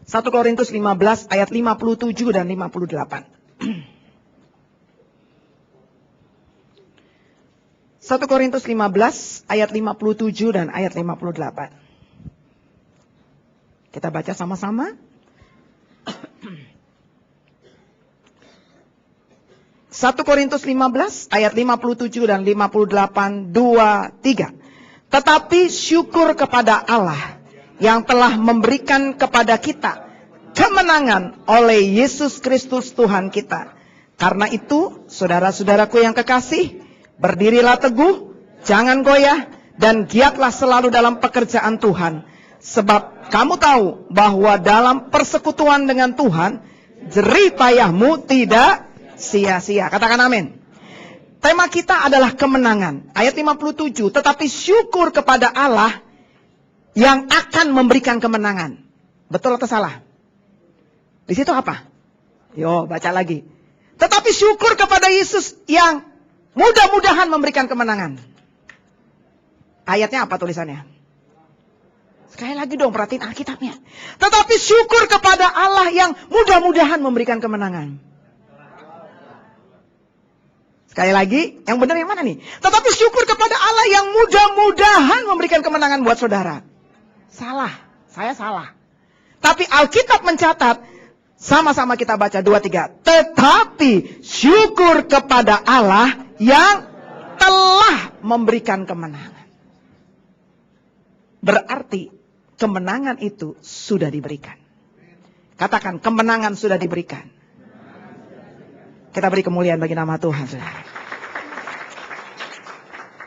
1 Korintus 15 ayat 57 dan 58. 1 Korintus 15 ayat 57 dan ayat 58. Kita baca sama-sama. 1 Korintus 15 ayat 57 dan 58, 2, 3. Tetapi syukur kepada Allah yang telah memberikan kepada kita kemenangan oleh Yesus Kristus Tuhan kita. Karena itu, saudara-saudaraku yang kekasih, berdirilah teguh, jangan goyah, dan giatlah selalu dalam pekerjaan Tuhan. Sebab kamu tahu bahwa dalam persekutuan dengan Tuhan, jerih payahmu tidak sia-sia. Katakan amin. Tema kita adalah kemenangan. Ayat 57, tetapi syukur kepada Allah yang akan memberikan kemenangan. Betul atau salah? Di situ apa? Yo, baca lagi. Tetapi syukur kepada Yesus yang mudah-mudahan memberikan kemenangan. Ayatnya apa tulisannya? Sekali lagi dong, perhatiin Alkitabnya. Tetapi syukur kepada Allah yang mudah-mudahan memberikan kemenangan. Sekali lagi, yang benar yang mana nih? Tetapi syukur kepada Allah yang mudah-mudahan memberikan kemenangan buat saudara. Salah, saya salah. Tapi Alkitab mencatat, sama-sama kita baca 2, 3. Tetapi syukur kepada Allah yang telah memberikan kemenangan. Berarti kemenangan itu sudah diberikan. Katakan, kemenangan sudah diberikan. Kita beri kemuliaan bagi nama Tuhan, saudara.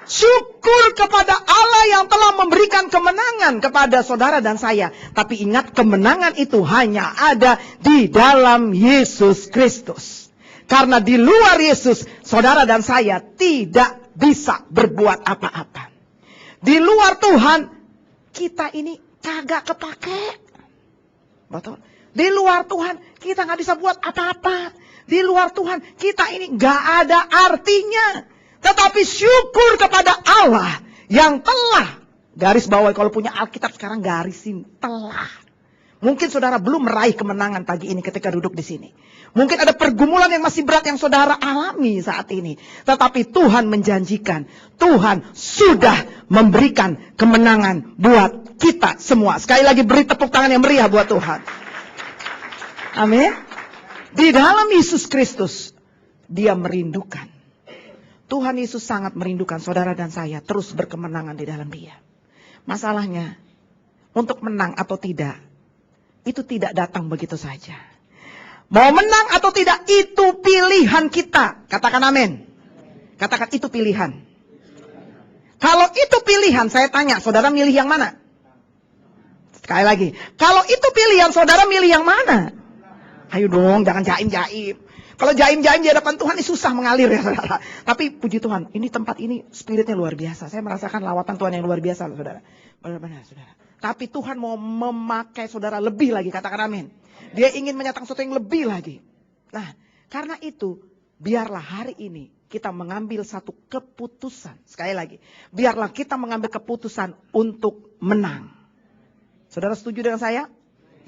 Syukur kepada Allah yang telah memberikan kemenangan kepada saudara dan saya. Tapi ingat, kemenangan itu hanya ada di dalam Yesus Kristus. Karena di luar Yesus, saudara dan saya tidak bisa berbuat apa-apa. Di luar Tuhan, kita ini kagak kepake. Betul. Di luar Tuhan, kita gak bisa buat apa-apa. Di luar Tuhan, kita ini gak ada artinya. Tetapi syukur kepada Allah yang telah, garis bawah, kalau punya Alkitab sekarang garisin, telah. Mungkin saudara belum meraih kemenangan pagi ini ketika duduk di sini. Mungkin ada pergumulan yang masih berat yang saudara alami saat ini. Tetapi Tuhan menjanjikan, Tuhan sudah memberikan kemenangan buat kita semua. Sekali lagi beri tepuk tangan yang meriah buat Tuhan. Amin. Di dalam Yesus Kristus, Dia merindukan. Tuhan Yesus sangat merindukan saudara dan saya terus berkemenangan di dalam Dia. Masalahnya, untuk menang atau tidak, itu tidak datang begitu saja. Mau menang atau tidak, itu pilihan kita. Katakan amin. Katakan itu pilihan. Kalau itu pilihan, saya tanya, saudara milih yang mana? Sekali lagi, kalau itu pilihan, saudara milih yang mana? Ayo dong, jangan jaim-jaim. Kalau jaim-jaim di hadapan Tuhan ini susah mengalir ya saudara. Tapi puji Tuhan, ini tempat ini spiritnya luar biasa. Saya merasakan lawatan Tuhan yang luar biasa saudara. Benar-benar saudara. Tapi Tuhan mau memakai saudara lebih lagi, katakan amin. Dia ingin menyatakan sesuatu yang lebih lagi. Nah, karena itu, biarlah hari ini kita mengambil satu keputusan. Sekali lagi, biarlah kita mengambil keputusan untuk menang. Saudara setuju dengan saya?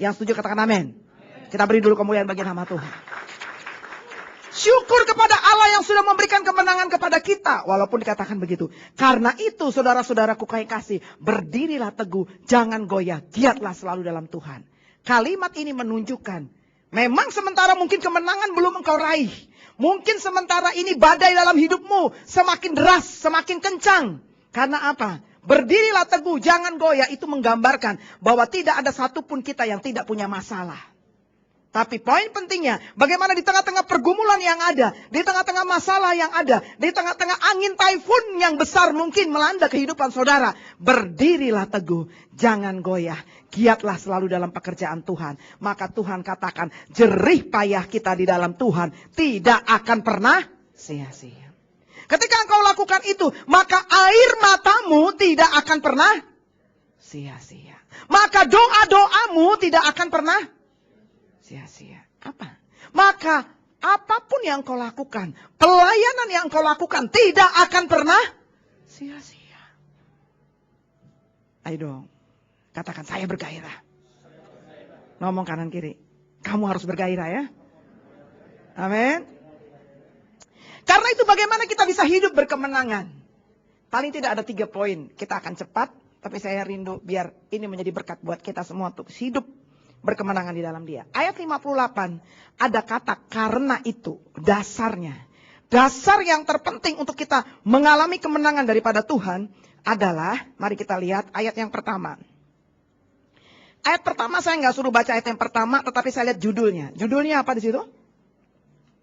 Yang setuju katakan amin. Kita beri dulu kemuliaan bagi nama Tuhan. Syukur kepada Allah yang sudah memberikan kemenangan kepada kita. Walaupun dikatakan begitu. Karena itu saudara-saudaraku kasih, berdirilah teguh, jangan goyah, giatlah selalu dalam Tuhan. Kalimat ini menunjukkan, memang sementara mungkin kemenangan belum engkau raih. Mungkin sementara ini badai dalam hidupmu semakin deras, semakin kencang. Karena apa? Berdirilah teguh, jangan goyah, itu menggambarkan bahwa tidak ada satupun kita yang tidak punya masalah. Tapi poin pentingnya, bagaimana di tengah-tengah pergumulan yang ada, di tengah-tengah masalah yang ada, di tengah-tengah angin taifun yang besar mungkin melanda kehidupan saudara. Berdirilah teguh, jangan goyah, giatlah selalu dalam pekerjaan Tuhan. Maka Tuhan katakan, jerih payah kita di dalam Tuhan tidak akan pernah sia-sia. Ketika engkau lakukan itu, maka air matamu tidak akan pernah sia-sia. Maka doa-doamu tidak akan pernah sia-sia. Apa? Maka apapun yang kau lakukan, pelayanan yang kau lakukan tidak akan pernah sia-sia. Ayo dong, katakan saya bergairah. Ngomong kanan kiri. Kamu harus bergairah ya. Amin. Karena itu bagaimana kita bisa hidup berkemenangan. Paling tidak ada 3 poin. Kita akan cepat. Tapi saya rindu biar ini menjadi berkat buat kita semua untuk hidup berkemenangan di dalam Dia. Ayat 58 ada kata karena itu dasarnya. Dasar yang terpenting untuk kita mengalami kemenangan daripada Tuhan adalah, mari kita lihat ayat yang pertama. Ayat pertama saya nggak suruh baca ayat yang pertama, tetapi saya lihat judulnya. Judulnya apa di situ?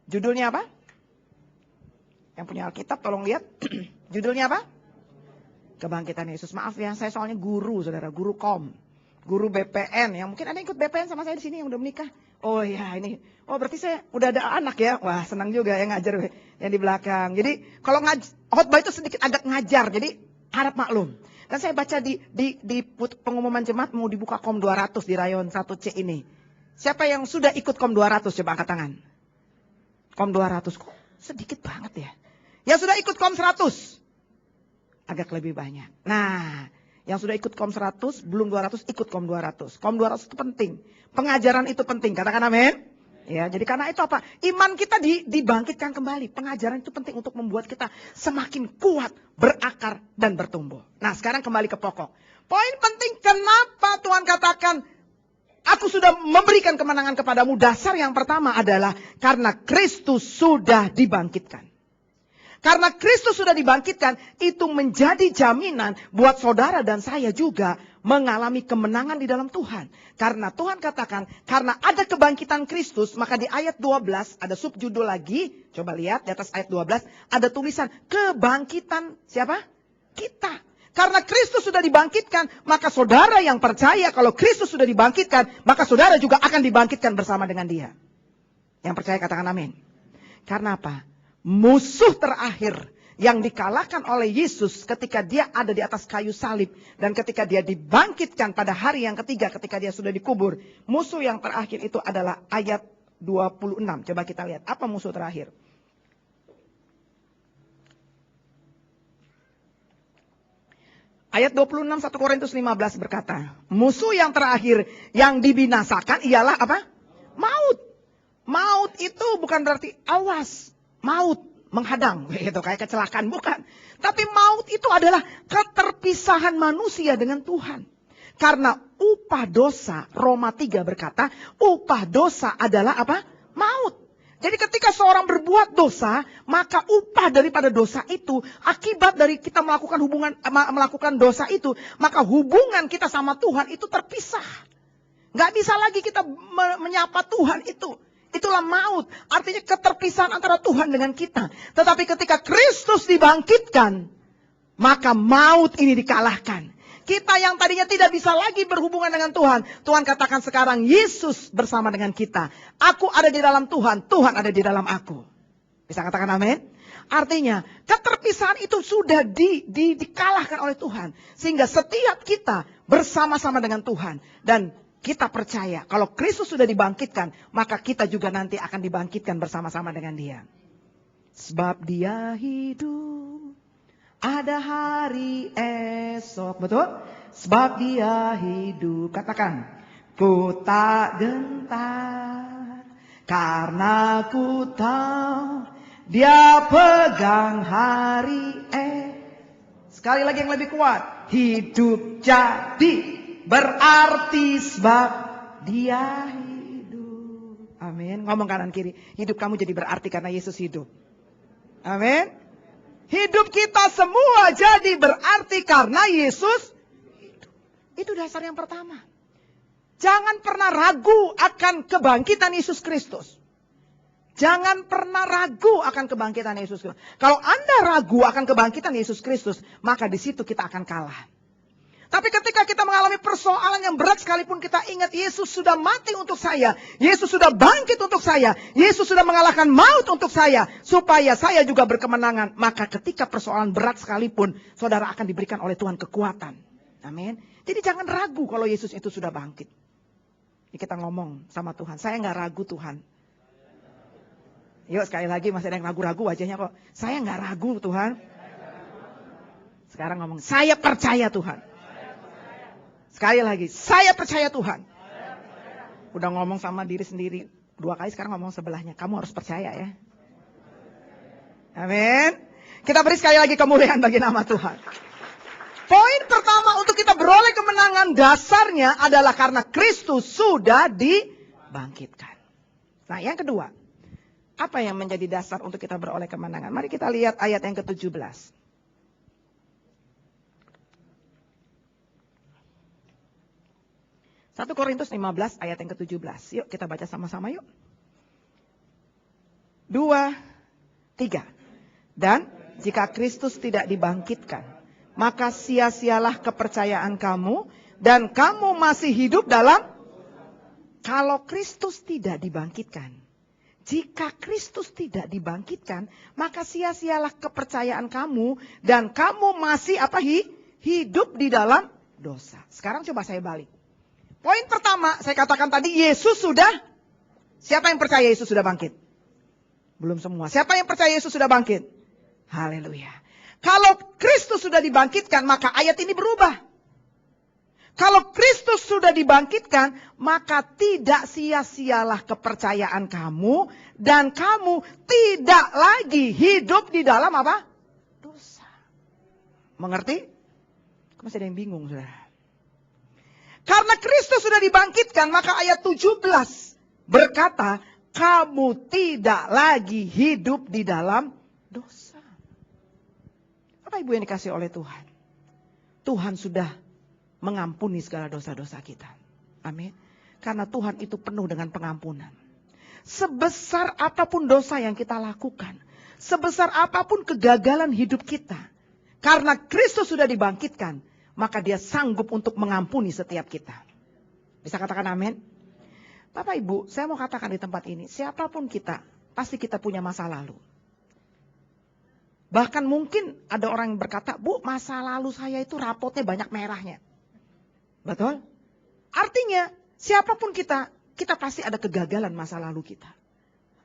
Judulnya apa? Yang punya Alkitab tolong lihat. Judulnya apa? Kebangkitan Yesus. Maaf ya, saya soalnya guru, saudara, guru kom, guru BPN. Yang mungkin ada yang ikut BPN sama saya di sini yang udah menikah. Oh ya ini, oh berarti saya udah ada anak ya. Wah senang juga yang ngajar yang di belakang. Jadi kalau khotbah itu sedikit agak ngajar, jadi harap maklum. Dan saya baca di pengumuman jemaat mau dibuka kom 200 di rayon 1C ini. Siapa yang sudah ikut kom 200 coba angkat tangan. Kom 200 kok sedikit banget ya. Yang sudah ikut kom 100. Agak lebih banyak. Nah, yang sudah ikut kom 100, belum 200, ikut kom 200. Kom 200 itu penting. Pengajaran itu penting. Katakan amin. Ya, jadi karena itu apa? Iman kita dibangkitkan kembali. Pengajaran itu penting untuk membuat kita semakin kuat, berakar, dan bertumbuh. Nah, sekarang kembali ke pokok. Poin penting kenapa Tuhan katakan, aku sudah memberikan kemenangan kepadamu. Dasar yang pertama adalah karena Kristus sudah dibangkitkan. Karena Kristus sudah dibangkitkan, itu menjadi jaminan buat saudara dan saya juga mengalami kemenangan di dalam Tuhan. Karena Tuhan katakan, karena ada kebangkitan Kristus, maka di ayat 12 ada subjudul lagi. Coba lihat di atas ayat 12, ada tulisan kebangkitan siapa? Kita. Karena Kristus sudah dibangkitkan, maka saudara yang percaya kalau Kristus sudah dibangkitkan, maka saudara juga akan dibangkitkan bersama dengan Dia. Yang percaya katakan amin. Karena apa? Musuh terakhir yang dikalahkan oleh Yesus ketika Dia ada di atas kayu salib. Dan ketika Dia dibangkitkan pada hari yang ketiga ketika Dia sudah dikubur. Musuh yang terakhir itu adalah ayat 26. Coba kita lihat. Apa musuh terakhir? Ayat 26 1 Korintus 15 berkata. Musuh yang terakhir yang dibinasakan ialah apa? Maut. Maut itu bukan berarti awas. Maut menghadang, gitu kayak kecelakaan, bukan. Tapi maut itu adalah keterpisahan manusia dengan Tuhan. Karena upah dosa, Roma 3 berkata, upah dosa adalah apa? Maut. Jadi ketika seorang berbuat dosa, maka upah daripada dosa itu, akibat dari kita melakukan dosa itu, maka hubungan kita sama Tuhan itu terpisah. Gak bisa lagi kita menyapa Tuhan itu. Itulah maut. Artinya keterpisahan antara Tuhan dengan kita. Tetapi ketika Kristus dibangkitkan, maka maut ini dikalahkan. Kita yang tadinya tidak bisa lagi berhubungan dengan Tuhan. Tuhan katakan sekarang Yesus bersama dengan kita. Aku ada di dalam Tuhan. Tuhan ada di dalam aku. Bisa katakan amin? Artinya keterpisahan itu sudah dikalahkan oleh Tuhan. Sehingga setiap kita bersama-sama dengan Tuhan. Dan kita percaya kalau Kristus sudah dibangkitkan, maka kita juga nanti akan dibangkitkan bersama-sama dengan Dia. Sebab Dia hidup, ada hari esok. Betul? Sebab Dia hidup. Katakan, ku tak gentar, karena ku tahu Dia pegang hari Sekali lagi yang lebih kuat. Hidup jadi berarti sebab Dia hidup. Amin. Ngomong kanan kiri. Hidup kamu jadi berarti karena Yesus hidup. Amin. Hidup kita semua jadi berarti karena Yesus hidup. Itu dasar yang pertama. Jangan pernah ragu akan kebangkitan Yesus Kristus. Jangan pernah ragu akan kebangkitan Yesus Kristus. Kalau Anda ragu akan kebangkitan Yesus Kristus, maka di situ kita akan kalah. Tapi ketika kita mengalami persoalan yang berat sekalipun kita ingat Yesus sudah mati untuk saya. Yesus sudah bangkit untuk saya. Yesus sudah mengalahkan maut untuk saya. Supaya saya juga berkemenangan. Maka ketika persoalan berat sekalipun, saudara akan diberikan oleh Tuhan kekuatan. Amin. Jadi jangan ragu kalau Yesus itu sudah bangkit. Jadi kita ngomong sama Tuhan. Saya nggak ragu Tuhan. Yuk sekali lagi masih ada yang ragu-ragu wajahnya kok. Saya nggak ragu Tuhan. Sekarang ngomong, saya percaya Tuhan. Sekali lagi, saya percaya Tuhan. Udah ngomong sama diri sendiri 2 kali, sekarang ngomong sebelahnya. Kamu harus percaya ya. Amin. Kita beri sekali lagi kemuliaan bagi nama Tuhan. Poin pertama untuk kita beroleh kemenangan dasarnya adalah karena Kristus sudah dibangkitkan. Nah, yang kedua, apa yang menjadi dasar untuk kita beroleh kemenangan? Mari kita lihat ayat yang ke-17. 1 Korintus 15 ayat yang ke-17. Yuk kita baca sama-sama yuk. 2, 3. Dan jika Kristus tidak dibangkitkan, maka sia-sialah kepercayaan kamu dan kamu masih hidup dalam. Kalau Kristus tidak dibangkitkan, jika Kristus tidak dibangkitkan, maka sia-sialah kepercayaan kamu dan kamu masih hidup di dalam dosa. Sekarang coba saya balik. Poin pertama, saya katakan tadi Yesus sudah. Siapa yang percaya Yesus sudah bangkit? Belum semua. Siapa yang percaya Yesus sudah bangkit? Haleluya. Kalau Kristus sudah dibangkitkan, maka ayat ini berubah. Kalau Kristus sudah dibangkitkan, maka tidak sia-sialah kepercayaan kamu dan kamu tidak lagi hidup di dalam apa? Dosa. Mengerti? Masih ada yang bingung, Saudara. Karena Kristus sudah dibangkitkan, maka ayat 17 berkata, kamu tidak lagi hidup di dalam dosa. Bapak Ibu yang dikasih oleh Tuhan, Tuhan sudah mengampuni segala dosa-dosa kita. Amin. Karena Tuhan itu penuh dengan pengampunan. Sebesar apapun dosa yang kita lakukan, sebesar apapun kegagalan hidup kita, karena Kristus sudah dibangkitkan, maka Dia sanggup untuk mengampuni setiap kita. Bisa katakan amin? Bapak Ibu, saya mau katakan di tempat ini, siapapun kita, pasti kita punya masa lalu. Bahkan mungkin ada orang yang berkata, Bu, masa lalu saya itu rapotnya banyak merahnya. Betul? Artinya, siapapun kita, kita pasti ada kegagalan masa lalu kita.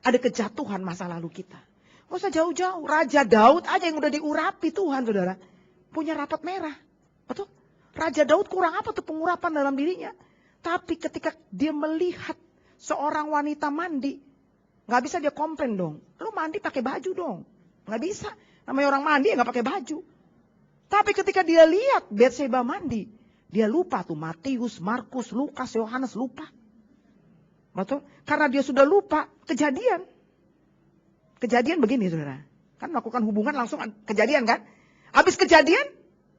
Ada kejatuhan masa lalu kita. Gak usah jauh-jauh, Raja Daud aja yang udah diurapi Tuhan, Saudara. Punya rapot merah. Betul? Raja Daud kurang apa tuh pengurapan dalam dirinya. Tapi ketika dia melihat seorang wanita mandi, gak bisa dia komplain dong. Lu mandi pakai baju dong. Gak bisa. Namanya orang mandi ya gak pakai baju. Tapi ketika dia lihat Batseba mandi, dia lupa tuh Matius, Markus, Lukas, Yohanes lupa. Betul? Karena dia sudah lupa kejadian. Kejadian begini, Saudara. Kan melakukan hubungan langsung kejadian kan? Habis kejadian,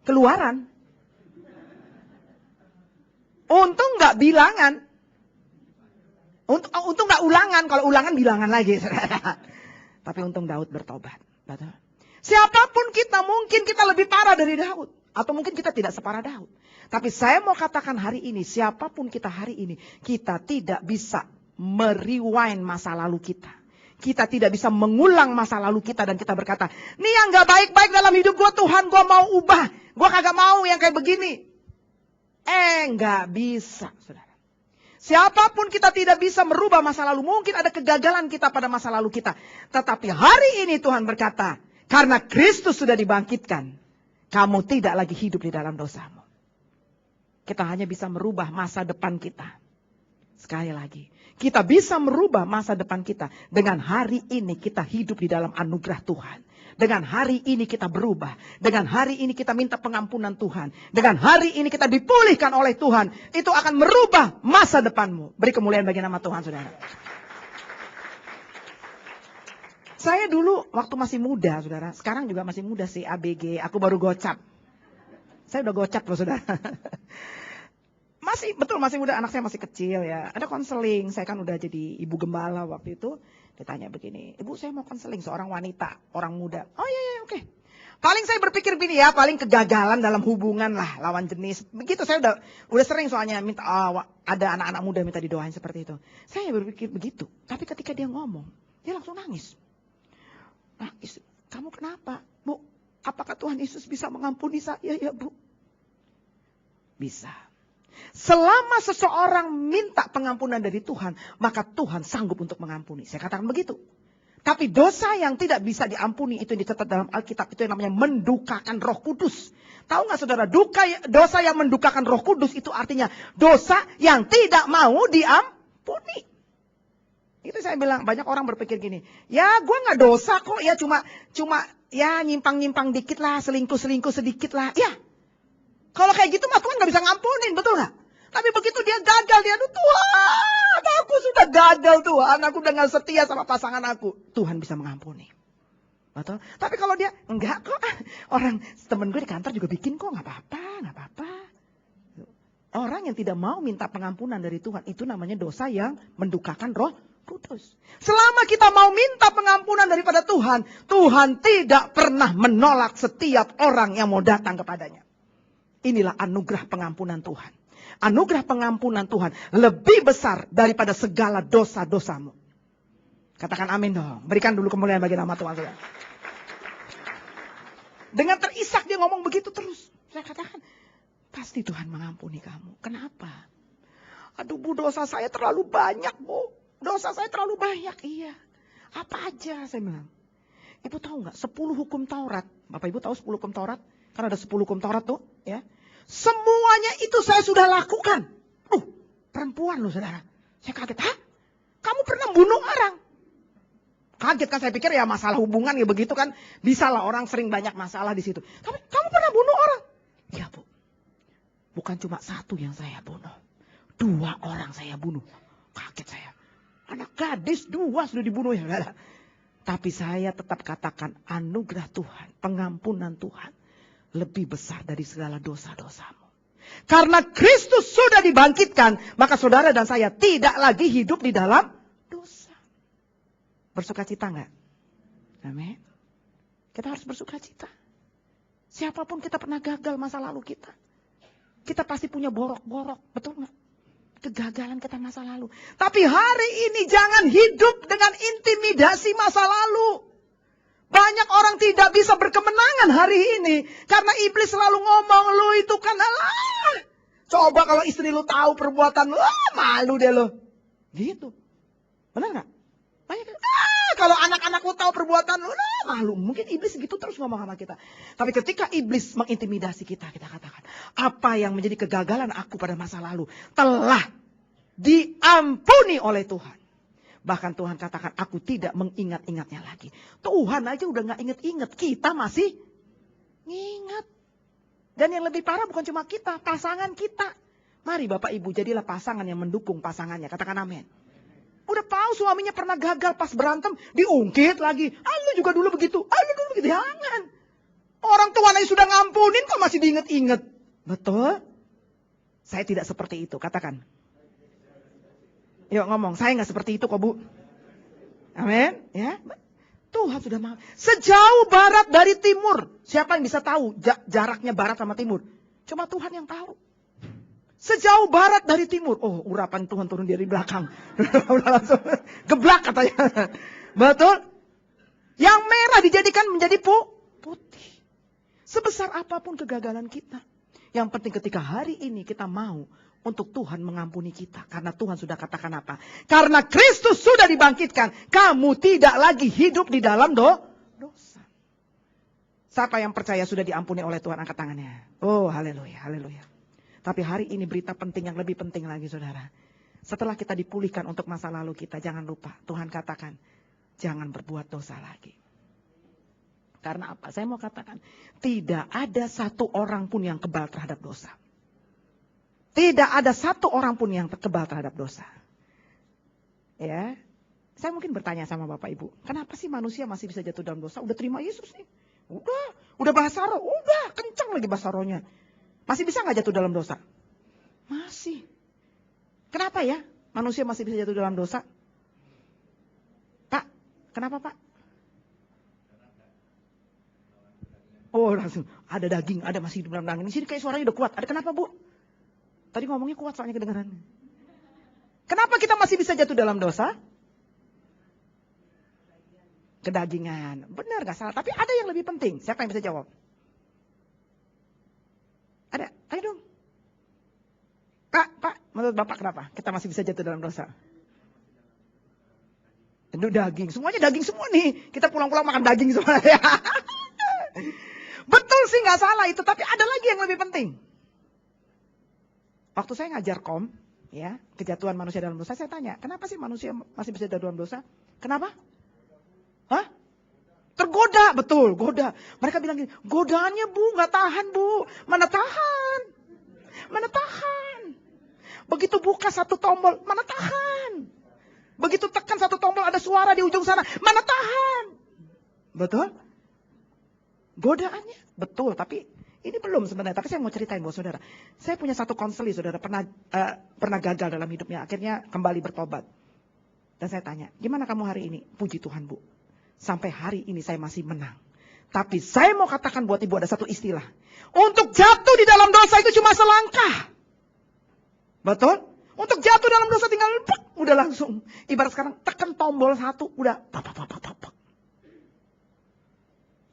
keluaran. Untung gak bilangan. Untung gak ulangan. Kalau ulangan bilangan lagi. Tapi untung Daud bertobat. Betul? Siapapun kita, mungkin kita lebih parah dari Daud. Atau mungkin kita tidak separah Daud. Tapi saya mau katakan hari ini, siapapun kita hari ini, kita tidak bisa merewind masa lalu kita. Kita tidak bisa mengulang masa lalu kita dan kita berkata, nih yang gak baik-baik dalam hidup gue Tuhan, gue mau ubah. Gue kagak mau yang kayak begini. Gak bisa, Saudara. Siapapun kita tidak bisa merubah masa lalu. Mungkin ada kegagalan kita pada masa lalu kita. Tetapi hari ini Tuhan berkata, karena Kristus sudah dibangkitkan, kamu tidak lagi hidup di dalam dosamu. Kita hanya bisa merubah masa depan kita. Sekali lagi, kita bisa merubah masa depan kita. Dengan hari ini kita hidup di dalam anugerah Tuhan. Dengan hari ini kita berubah. Dengan hari ini kita minta pengampunan Tuhan. Dengan hari ini kita dipulihkan oleh Tuhan. Itu akan merubah masa depanmu. Beri kemuliaan bagi nama Tuhan, Saudara. Saya dulu waktu masih muda, Saudara. Sekarang juga masih muda sih, ABG. Aku baru gocap. Saya udah gocap loh, Saudara. Masih muda, anak saya masih kecil ya. Ada konseling, saya kan udah jadi ibu gembala waktu itu. Ditanya begini, ibu saya mau konseling seorang wanita, orang muda. Oh iya, oke. Paling saya berpikir begini ya, paling kegagalan dalam hubungan lah, lawan jenis. Begitu saya udah sering soalnya minta, ada anak-anak muda minta didoain seperti itu. Saya berpikir begitu, tapi ketika dia ngomong, dia langsung nangis. Nah, kamu kenapa? Bu, apakah Tuhan Yesus bisa mengampuni saya ya Bu? Bisa. Selama seseorang minta pengampunan dari Tuhan, maka Tuhan sanggup untuk mengampuni. Saya katakan begitu. Tapi dosa yang tidak bisa diampuni itu yang dicatat dalam Alkitab, itu yang namanya mendukakan Roh Kudus. Tahu nggak Saudara, dosa yang mendukakan Roh Kudus itu artinya dosa yang tidak mau Itu saya bilang, banyak orang berpikir gini, ya gue gak dosa kok, ya cuma ya nyimpang-nyimpang dikit lah, selingkuh-selingkuh sedikit lah. Ya, kalau kayak gitu mah Tuhan gak bisa ngampunin, betul gak? Tapi begitu dia gagal, dia aduh Tuhan, aku sudah gagal Tuhan, aku udah gak setia sama pasangan aku. Tuhan bisa mengampuni. Betul? Tapi kalau dia, enggak kok, orang temen gue di kantor juga bikin kok, gak apa-apa. Orang yang tidak mau minta pengampunan dari Tuhan, itu namanya dosa yang mendukakan Roh Kudus. Selama kita mau minta pengampunan daripada Tuhan, Tuhan tidak pernah menolak setiap orang yang mau datang kepadanya. Inilah anugerah pengampunan Tuhan. Anugerah pengampunan Tuhan lebih besar daripada segala dosa-dosamu. Katakan amin dong. Berikan dulu kemuliaan bagi nama Tuhan. Dengan terisak dia ngomong begitu terus. Saya katakan, pasti Tuhan mengampuni kamu. Kenapa? Aduh Bu, dosa saya terlalu banyak Bu. Dosa saya terlalu banyak, iya. Apa aja saya bilang. Ibu tahu nggak 10 hukum Taurat? Bapak Ibu tahu 10 hukum Taurat? Kan ada 10 hukum Taurat tuh, ya. Semuanya itu saya sudah lakukan. Perempuan loh saudara. Saya kaget, hah? Kamu pernah bunuh orang? Kaget kan, saya pikir ya masalah hubungan ya begitu kan. Bisa lah, orang sering banyak masalah di situ. Tapi kamu pernah bunuh orang? Iya Bu. Bukan cuma 1 yang saya bunuh. 2 orang saya bunuh. Kaget saya. Anak gadis 2 sudah dibunuh ya. Tapi saya tetap katakan anugerah Tuhan, pengampunan Tuhan lebih besar dari segala dosa-dosamu. Karena Kristus sudah dibangkitkan, maka saudara dan saya tidak lagi hidup di dalam dosa. Bersuka cita enggak? Amin. Kita harus bersuka cita. Siapapun kita pernah gagal masa lalu kita. Kita pasti punya borok-borok, betul enggak? Kegagalan kita masa lalu. Tapi hari ini jangan hidup dengan intimidasi masa lalu. Banyak orang tidak bisa berkemenangan hari ini. Karena iblis selalu ngomong, lu itu kan alah. Coba kalau istri lu tahu perbuatan lu, malu deh lu. Gitu. Benar gak? Banyak, kalau anak-anak lu tahu perbuatan lu, malu. Mungkin iblis gitu terus ngomong sama kita. Tapi ketika iblis mengintimidasi kita, kita katakan, apa yang menjadi kegagalan aku pada masa lalu telah diampuni oleh Tuhan. Bahkan Tuhan katakan, aku tidak mengingat-ingatnya lagi. Tuhan aja udah gak inget-inget, kita masih ingat. Dan yang lebih parah bukan cuma kita, pasangan kita. Mari Bapak Ibu, jadilah pasangan yang mendukung pasangannya. Katakan amin. Udah tahu suaminya pernah gagal pas berantem, diungkit lagi. Lu juga dulu begitu, lu dulu begitu. Jangan. Orang tua aja sudah ngampunin, kok masih diinget-inget. Betul? Saya tidak seperti itu, katakan. Yuk ngomong, saya gak seperti itu kok Bu. Amin. Ya. Tuhan sudah maaf. Sejauh barat dari timur. Siapa yang bisa tahu jaraknya barat sama timur? Cuma Tuhan yang tahu. Sejauh barat dari timur. Oh, urapan Tuhan turun dari belakang. Udah langsung geblak katanya. Betul? Yang merah dijadikan menjadi putih. Sebesar apapun kegagalan kita. Yang penting ketika hari ini kita mau untuk Tuhan mengampuni kita. Karena Tuhan sudah katakan apa? Karena Kristus sudah dibangkitkan. Kamu tidak lagi hidup di dalam dosa. Siapa yang percaya sudah diampuni oleh Tuhan, angkat tangannya. Oh, haleluya, haleluya. Tapi hari ini berita penting yang lebih penting lagi saudara. Setelah kita dipulihkan untuk masa lalu kita, jangan lupa Tuhan katakan, jangan berbuat dosa lagi. Karena apa? Saya mau katakan, tidak ada satu orang pun yang kebal terhadap dosa. Tidak ada satu orang pun yang kebal terhadap dosa. Ya, saya mungkin bertanya sama Bapak Ibu, kenapa sih manusia masih bisa jatuh dalam dosa? Udah terima Yesus nih. Udah bahasa roh, udah kencang lagi bahasa rohnya. Masih bisa nggak jatuh dalam dosa? Masih. Kenapa ya manusia masih bisa jatuh dalam dosa? Pak, kenapa Pak? Oh langsung, ada daging, ada masih dalam daging. Di sini kayak suaranya udah kuat. Ada kenapa Bu? Tadi ngomongnya kuat soalnya kedengaran. Kenapa kita masih bisa jatuh dalam dosa? Kedagingan. Benar gak salah. Tapi ada yang lebih penting. Siapa yang bisa jawab? Ada? Ayo dong. Pak, menurut Bapak kenapa kita masih bisa jatuh dalam dosa? Itu daging. Semuanya daging semua nih. Kita pulang-pulang makan daging semua. Betul sih gak salah itu. Tapi ada lagi yang lebih penting. Waktu saya ngajar kom, Ya, kejatuhan manusia dalam dosa. Saya tanya, kenapa sih manusia masih bisa jatuh dalam dosa? Kenapa? Hah? Tergoda, betul, goda. Mereka bilang gini, godaannya Bu, nggak tahan Bu. Mana tahan? Mana tahan? Begitu buka satu tombol, mana tahan? Begitu tekan satu tombol ada suara di ujung sana, mana tahan? Betul? Godaannya, betul. Tapi ini belum sebenarnya. Tapi saya mau ceritain buat saudara. Saya punya satu konseli, saudara pernah gagal dalam hidupnya. Akhirnya kembali bertobat. Dan saya tanya, gimana kamu hari ini? Puji Tuhan Bu. Sampai hari ini saya masih menang. Tapi saya mau katakan buat ibu ada satu istilah. Untuk jatuh di dalam dosa itu cuma selangkah. Betul? Untuk jatuh dalam dosa tinggal udah langsung. Ibarat sekarang tekan tombol satu udah.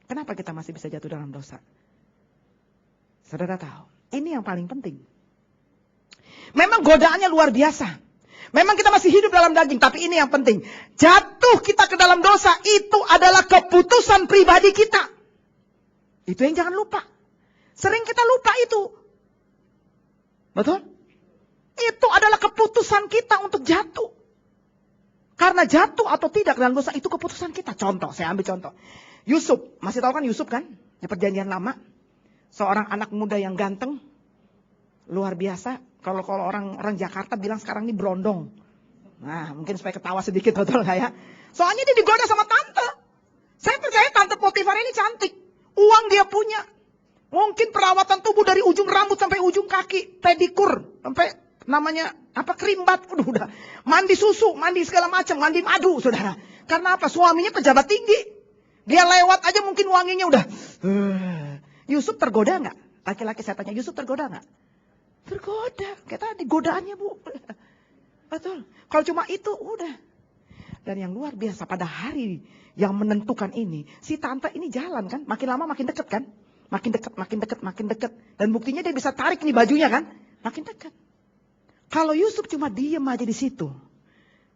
Kenapa kita masih bisa jatuh dalam dosa? Saudara tahu, ini yang paling penting. Memang godaannya luar biasa. Memang kita masih hidup dalam daging, tapi ini yang penting. Jatuh kita ke dalam dosa itu adalah keputusan pribadi kita. Itu yang jangan lupa. Sering kita lupa itu. Betul? Itu adalah keputusan kita untuk jatuh. Karena jatuh atau tidak dalam dosa itu keputusan kita. Contoh, saya ambil contoh. Yusuf, masih tahu kan Yusuf kan? Di perjanjian lama. Seorang anak muda yang ganteng. Luar biasa. Kalau orang Jakarta bilang sekarang ini berondong. Nah, mungkin supaya ketawa sedikit, betul nggak ya? Soalnya dia digoda sama tante. Saya percaya tante Potifar ini cantik. Uang dia punya. Mungkin perawatan tubuh dari ujung rambut sampai ujung kaki. Pedikur. Sampai namanya apa kerimbat. Udah. Mandi susu, mandi segala macam. Mandi madu, saudara. Karena apa? Suaminya pejabat tinggi. Dia lewat aja mungkin wanginya udah. Yusuf tergoda nggak? Laki-laki saya tanya, Yusuf tergoda nggak? Tergoda. Kayak tadi godaannya Bu. Betul. Kalau cuma itu udah. Dan yang luar biasa pada hari yang menentukan ini. Si tante ini jalan kan. Makin lama makin deket kan. Makin deket, makin deket, makin deket. Dan buktinya dia bisa tarik nih bajunya kan. Makin deket. Kalau Yusuf cuma diem aja di situ.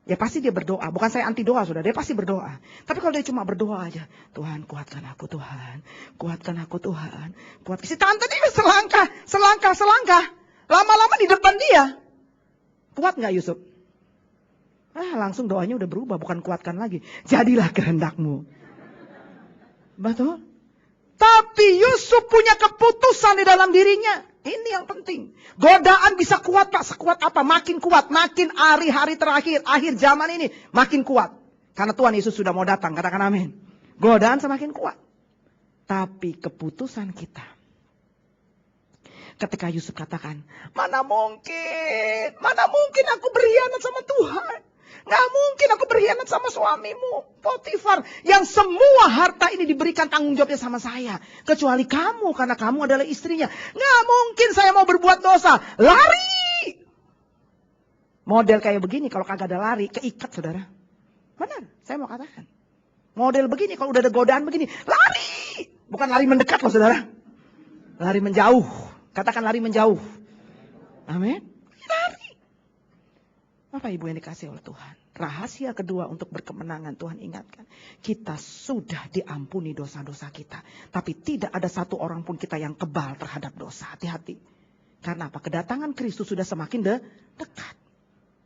Ya pasti dia berdoa. Bukan saya anti doa sudah. Dia pasti berdoa. Tapi kalau dia cuma berdoa aja. Tuhan kuatkan aku Tuhan. Kuatkan aku Tuhan. Kuatkan. Si tante ini selangkah. Selangkah, selangkah. Lama-lama di depan dia. Kuat gak Yusuf? Langsung doanya udah berubah. Bukan kuatkan lagi. Jadilah kehendakmu. Betul? Tapi Yusuf punya keputusan di dalam dirinya. Ini yang penting. Godaan bisa kuat Pak. Sekuat apa? Makin kuat. Makin hari-hari terakhir. Akhir zaman ini. Makin kuat. Karena Tuhan Yesus sudah mau datang. Katakan amin. Godaan semakin kuat. Tapi keputusan kita. Ketika Yusuf katakan. Mana mungkin. Mana mungkin aku berkhianat sama Tuhan. Nggak mungkin aku berkhianat sama suamimu, Potifar. Yang semua harta ini diberikan tanggung jawabnya sama saya. Kecuali kamu, karena kamu adalah istrinya. Nggak mungkin saya mau berbuat dosa. Lari! Model kayak begini, kalau kagak ada lari, keikat saudara. Benar, saya mau katakan. Model begini, kalau udah ada godaan begini, lari! Bukan lari mendekat loh saudara. Lari menjauh. Katakan lari menjauh. Amin. Lari. Bapak Ibu yang dikasih oleh Tuhan. Rahasia kedua untuk berkemenangan Tuhan ingatkan. Kita sudah diampuni dosa-dosa kita. Tapi tidak ada satu orang pun kita yang kebal terhadap dosa. Hati-hati. Karena apa? Kedatangan Kristus sudah semakin dekat.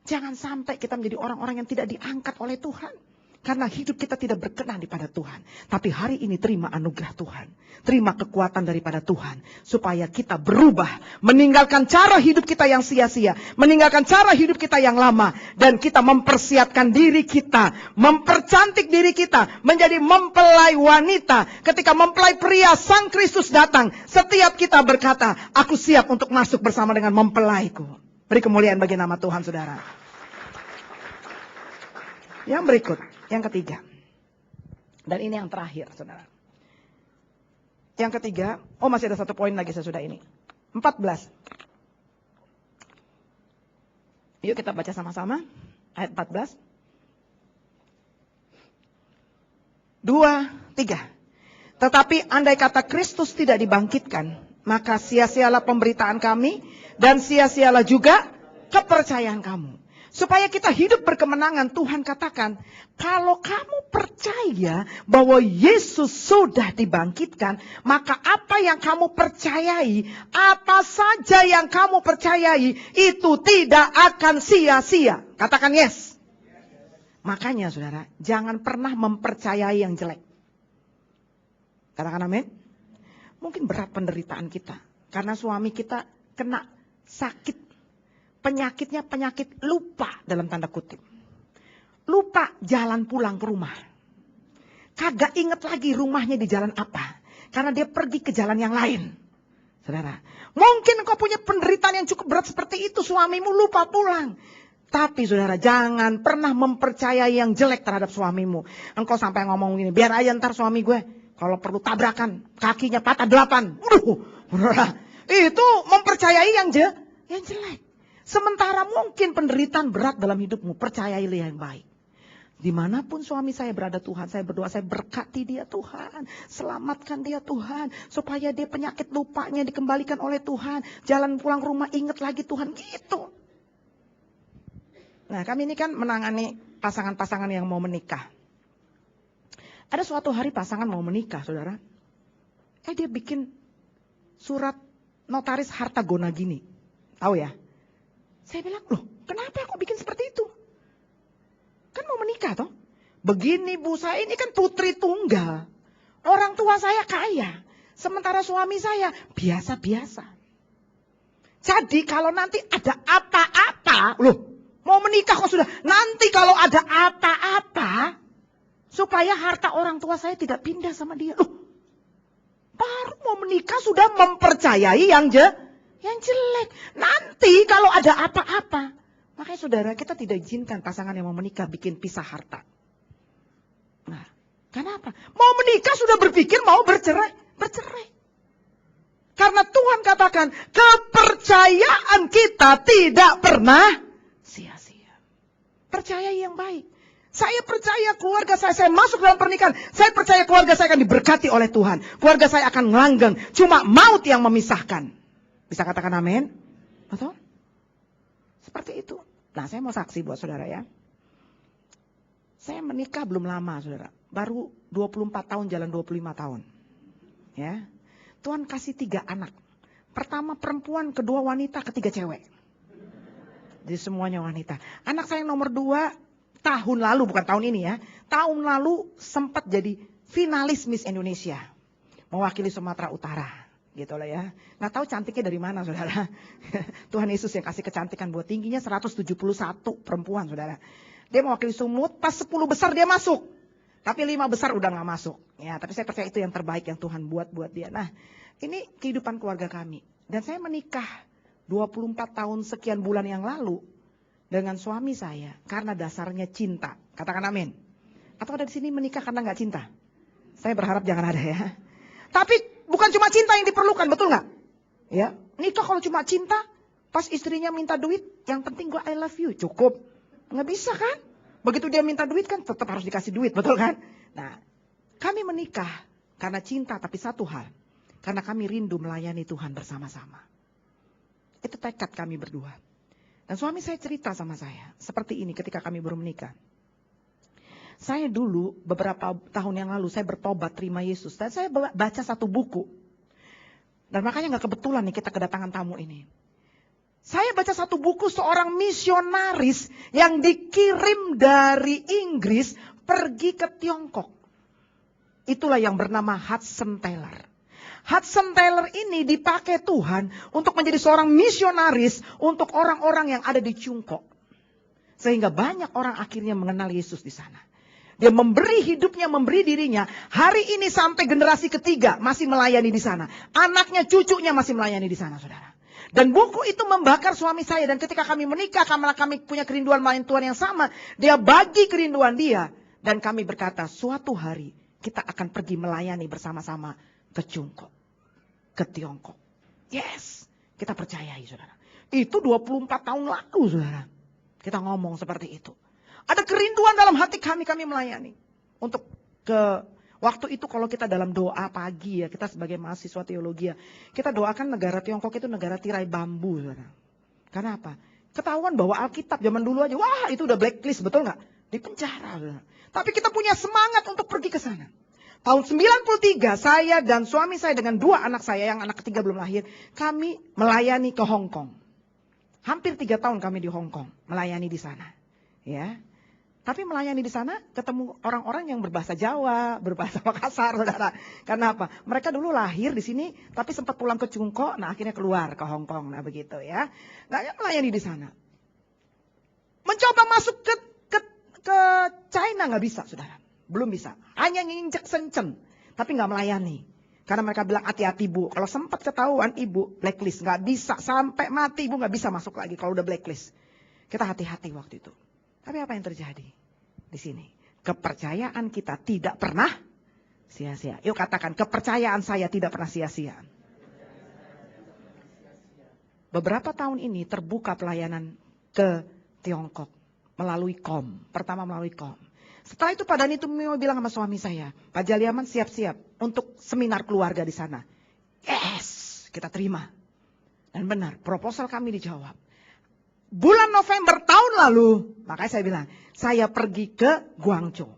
Jangan sampai kita menjadi orang-orang yang tidak diangkat oleh Tuhan. Karena hidup kita tidak berkenan daripada Tuhan. Tapi hari ini terima anugerah Tuhan. Terima kekuatan daripada Tuhan. Supaya kita berubah. Meninggalkan cara hidup kita yang sia-sia. Meninggalkan cara hidup kita yang lama. Dan kita mempersiapkan diri kita. Mempercantik diri kita. Menjadi mempelai wanita. Ketika mempelai pria Sang Kristus datang. Setiap kita berkata, aku siap untuk masuk bersama dengan mempelaiku. Beri kemuliaan bagi nama Tuhan saudara. Yang berikut. Yang ketiga. Dan ini yang terakhir, saudara. Yang ketiga. Oh, masih ada satu poin lagi sesudah ini. 14. Yuk kita baca sama-sama. Ayat 14. 2, 3. Tetapi andai kata Kristus tidak dibangkitkan. Maka sia-sialah pemberitaan kami. Dan sia-sialah juga kepercayaan kamu. Supaya kita hidup berkemenangan, Tuhan katakan, kalau kamu percaya bahwa Yesus sudah dibangkitkan, maka apa yang kamu percayai, apa saja yang kamu percayai, itu tidak akan sia-sia. Katakan yes. Makanya saudara, jangan pernah mempercayai yang jelek. Katakan amin. Mungkin berat penderitaan kita, karena suami kita kena sakit. Penyakitnya penyakit lupa dalam tanda kutip. Lupa jalan pulang ke rumah. Kagak inget lagi rumahnya di jalan apa. Karena dia pergi ke jalan yang lain. Saudara, mungkin kau punya penderitaan yang cukup berat seperti itu. Suamimu lupa pulang. Tapi saudara, jangan pernah mempercayai yang jelek terhadap suamimu. Engkau sampai ngomong gini, biar aja ntar suami gue. Kalau perlu tabrakan, kakinya patah 8. Saudara, itu mempercayai yang jelek. Sementara mungkin penderitaan berat dalam hidupmu, percayailah yang baik. Dimanapun suami saya berada Tuhan, saya berdoa, saya berkati dia Tuhan. Selamatkan dia Tuhan, supaya dia penyakit lupanya dikembalikan oleh Tuhan. Jalan pulang rumah ingat lagi Tuhan, gitu. Nah, kami ini kan menangani pasangan-pasangan yang mau menikah. Ada suatu hari pasangan mau menikah, saudara. Dia bikin surat notaris harta gona gini. Tahu ya? Saya bilang, loh kenapa aku bikin seperti itu? Kan mau menikah toh. Begini bu, saya ini kan putri tunggal. Orang tua saya kaya. Sementara suami saya biasa-biasa. Jadi kalau nanti ada apa-apa, loh mau menikah kok sudah. Nanti kalau ada apa-apa, supaya harta orang tua saya tidak pindah sama dia. Loh, baru mau menikah sudah mempercayai yang jelek. Nanti kalau ada apa-apa. Makanya saudara, kita tidak izinkan pasangan yang mau menikah bikin pisah harta. Nah, kenapa? Mau menikah sudah berpikir mau bercerai. Karena Tuhan katakan, kepercayaan kita tidak pernah sia-sia. Percayai yang baik. Saya percaya keluarga saya masuk dalam pernikahan. Saya percaya keluarga saya akan diberkati oleh Tuhan. Keluarga saya akan langgeng. Cuma maut yang memisahkan. Bisa katakan amin? Betul? Seperti itu. Nah, saya mau saksi buat saudara ya. Saya menikah belum lama saudara. Baru 24 tahun jalan 25 tahun. Ya. Tuhan kasih 3 anak. Pertama perempuan, kedua wanita, ketiga cewek. Jadi semuanya wanita. Anak saya yang nomor 2 tahun lalu, bukan tahun ini ya. Tahun lalu sempat jadi finalis Miss Indonesia. Mewakili Sumatera Utara. Gitu lah ya. Nggak tahu cantiknya dari mana saudara. Tuhan Yesus yang kasih kecantikan buat tingginya 171 perempuan saudara. Dia mewakili Sumut, pas 10 besar dia masuk. Tapi 5 besar udah nggak masuk. Ya, tapi saya percaya itu yang terbaik yang Tuhan buat dia. Nah, ini kehidupan keluarga kami. Dan saya menikah 24 tahun sekian bulan yang lalu dengan suami saya karena dasarnya cinta. Katakan amin. Atau ada di sini menikah karena nggak cinta? Saya berharap jangan ada ya. Tapi bukan cuma cinta yang diperlukan, betul nggak? Ya, nikah kalau cuma cinta, pas istrinya minta duit, yang penting gue I love you, cukup. Nggak bisa kan? Begitu dia minta duit kan tetap harus dikasih duit, betul kan? Nah, kami menikah karena cinta, tapi satu hal. Karena kami rindu melayani Tuhan bersama-sama. Itu tekad kami berdua. Dan suami saya cerita sama saya, seperti ini ketika kami baru menikah. Saya dulu beberapa tahun yang lalu saya bertobat terima Yesus. Dan saya baca satu buku. Dan makanya gak kebetulan nih kita kedatangan tamu ini. Saya baca satu buku seorang misionaris yang dikirim dari Inggris pergi ke Tiongkok. Itulah yang bernama Hudson Taylor. Hudson Taylor ini dipakai Tuhan untuk menjadi seorang misionaris untuk orang-orang yang ada di Tiongkok. Sehingga banyak orang akhirnya mengenal Yesus di sana. Dia memberi hidupnya, memberi dirinya. Hari ini sampai generasi ketiga masih melayani di sana. Anaknya, cucunya masih melayani di sana, saudara. Dan buku itu membakar suami saya. Dan ketika kami menikah, karena kami punya kerinduan melayani Tuhan yang sama. Dia bagi kerinduan dia. Dan kami berkata, suatu hari kita akan pergi melayani bersama-sama ke Tiongkok. Ke Tiongkok. Yes, kita percayai, saudara. Itu 24 tahun lalu, saudara. Kita ngomong seperti itu. Ada kerinduan dalam hati kami melayani. Untuk ke waktu itu kalau kita dalam doa pagi ya, kita sebagai mahasiswa teologi ya, kita doakan negara Tiongkok itu negara tirai bambu. Saudara. Karena apa? Ketahuan bahwa Alkitab zaman dulu aja, wah itu udah blacklist, betul nggak? Di penjara. Tapi kita punya semangat untuk pergi ke sana. Tahun 93 saya dan suami saya dengan 2 anak saya, yang anak ketiga belum lahir, kami melayani ke Hong Kong. Hampir 3 tahun kami di Hong Kong, melayani di sana. Ya. Tapi melayani di sana ketemu orang-orang yang berbahasa Jawa, berbahasa Makassar, saudara. Karena apa? Mereka dulu lahir di sini, tapi sempat pulang ke Cungko, nah akhirnya keluar ke Hong Kong, nah begitu ya. Nah, melayani di sana. Mencoba masuk ke China nggak bisa, saudara. Belum bisa. Hanya nginjek sencen, tapi nggak melayani. Karena mereka bilang hati-hati bu, kalau sempat ketahuan ibu blacklist, nggak bisa sampai mati ibu nggak bisa masuk lagi kalau udah blacklist. Kita hati-hati waktu itu. Tapi apa yang terjadi di sini? Kepercayaan kita tidak pernah sia-sia. Yuk katakan, kepercayaan saya tidak pernah sia-sia. Beberapa tahun ini terbuka pelayanan ke Tiongkok melalui KOM. Pertama melalui KOM. Setelah itu Pak Dhani itu bilang sama suami saya, Pak Jaliaman siap-siap untuk seminar keluarga di sana. Yes, kita terima. Dan benar, proposal kami dijawab. Bulan November tahun lalu, makanya saya bilang, saya pergi ke Guangzhou,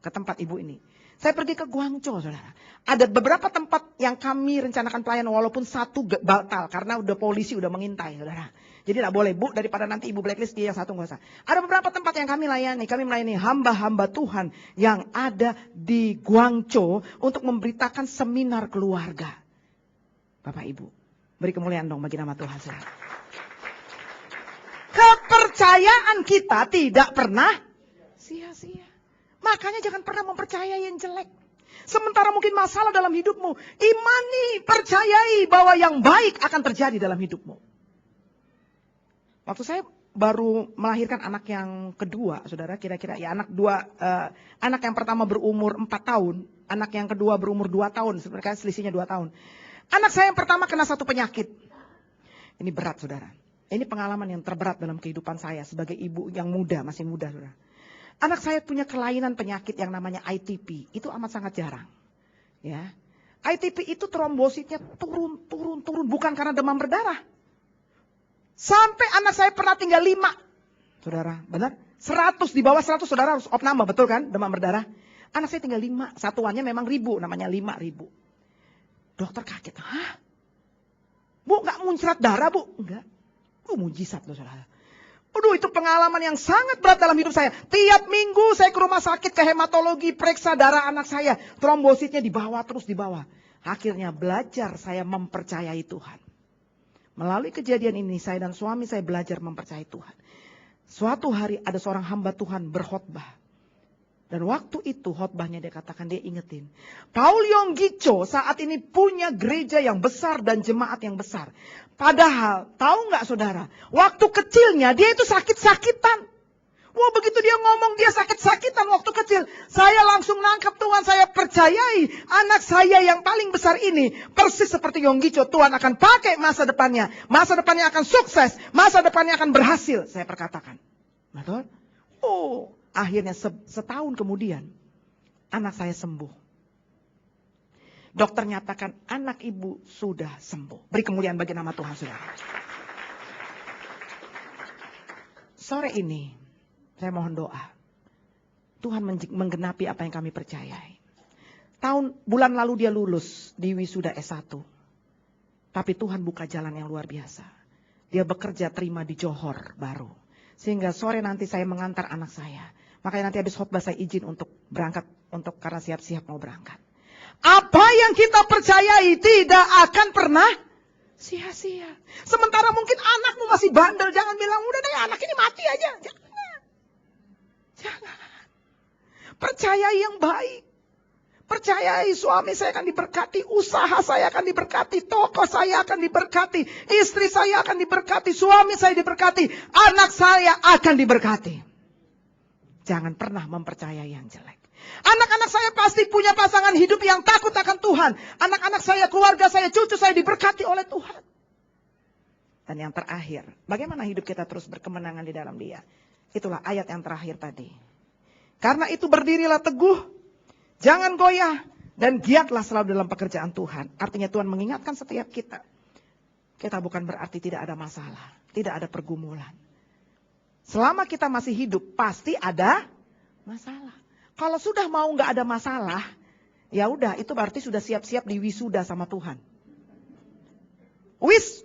ke tempat ibu ini. Saya pergi ke Guangzhou, saudara. Ada beberapa tempat yang kami rencanakan pelayanan, walaupun satu batal, karena udah polisi udah mengintai, saudara. Jadi tidak boleh, bu, daripada nanti ibu blacklist, dia yang satu nggak usah. Ada beberapa tempat yang kami melayani hamba-hamba Tuhan yang ada di Guangzhou untuk memberitakan seminar keluarga. Bapak Ibu, beri kemuliaan dong bagi nama Tuhan, saudara. Kepercayaan kita tidak pernah sia-sia. Makanya jangan pernah mempercayai yang jelek. Sementara mungkin masalah dalam hidupmu, imani, percayai bahwa yang baik akan terjadi dalam hidupmu. Waktu saya baru melahirkan anak yang kedua, saudara, kira-kira ya anak yang pertama berumur 4 tahun, anak yang kedua berumur 2 tahun, sebenarnya selisihnya 2 tahun. Anak saya yang pertama kena satu penyakit. Ini berat, saudara. Ini pengalaman yang terberat dalam kehidupan saya sebagai ibu yang muda, masih muda, saudara. Anak saya punya kelainan penyakit yang namanya ITP. Itu amat sangat jarang. Ya. ITP itu trombositnya turun. Bukan karena demam berdarah. Sampai anak saya pernah tinggal 5. Saudara, benar? 100, di bawah 100 saudara harus opname, betul kan? Demam berdarah. Anak saya tinggal 5. Satuannya memang 1000, namanya 5.000. Dokter kaget. Hah? Bu, gak muncrat darah, bu? Enggak. Mujizat loh, saudara. Aduh, itu pengalaman yang sangat berat dalam hidup saya. Tiap minggu saya ke rumah sakit, ke hematologi, periksa darah anak saya. Trombositnya di bawah, terus di bawah. Akhirnya belajar saya mempercayai Tuhan. Melalui kejadian ini, saya dan suami saya belajar mempercayai Tuhan. Suatu hari ada seorang hamba Tuhan berkhotbah. Dan waktu itu khotbahnya dia katakan, dia ingetin. Paul Yonggi Cho saat ini punya gereja yang besar dan jemaat yang besar. Padahal, tahu nggak saudara, waktu kecilnya dia itu sakit-sakitan. Wah, begitu dia ngomong dia sakit-sakitan waktu kecil. Saya langsung nangkap Tuhan, saya percayai anak saya yang paling besar ini. Persis seperti Yonggi Cho, Tuhan akan pakai masa depannya. Masa depannya akan sukses, masa depannya akan berhasil. Saya perkatakan. Betul? Oh, akhirnya setahun kemudian anak saya sembuh. Dokter nyatakan anak ibu sudah sembuh. Beri kemuliaan bagi nama Tuhan, saudara. Sore ini saya mohon doa. Tuhan menggenapi apa yang kami percayai. Bulan lalu dia lulus di wisuda S1. Tapi Tuhan buka jalan yang luar biasa. Dia bekerja terima di Johor baru. Sehingga sore nanti saya mengantar anak saya. Makanya nanti habis khotbah saya izin untuk berangkat. Karena siap-siap mau berangkat. Apa yang kita percayai tidak akan pernah sia-sia. Sementara mungkin anakmu masih bandel. Jangan bilang udah deh anak ini mati aja. Jangan. Percayai yang baik. Percayai suami saya akan diberkati. Usaha saya akan diberkati. Toko saya akan diberkati. Istri saya akan diberkati. Suami saya diberkati. Anak saya akan diberkati. Jangan pernah mempercayai yang jelek. Anak-anak saya pasti punya pasangan hidup yang takut akan Tuhan. Anak-anak saya, keluarga saya, cucu saya diberkati oleh Tuhan. Dan yang terakhir, bagaimana hidup kita terus berkemenangan di dalam Dia? Itulah ayat yang terakhir tadi. Karena itu berdirilah teguh, jangan goyah, dan giatlah selalu dalam pekerjaan Tuhan. Artinya Tuhan mengingatkan setiap kita. Kita bukan berarti tidak ada masalah, tidak ada pergumulan. Selama kita masih hidup, pasti ada masalah. Kalau sudah mau nggak ada masalah, ya udah, itu berarti sudah siap-siap diwisuda sama Tuhan.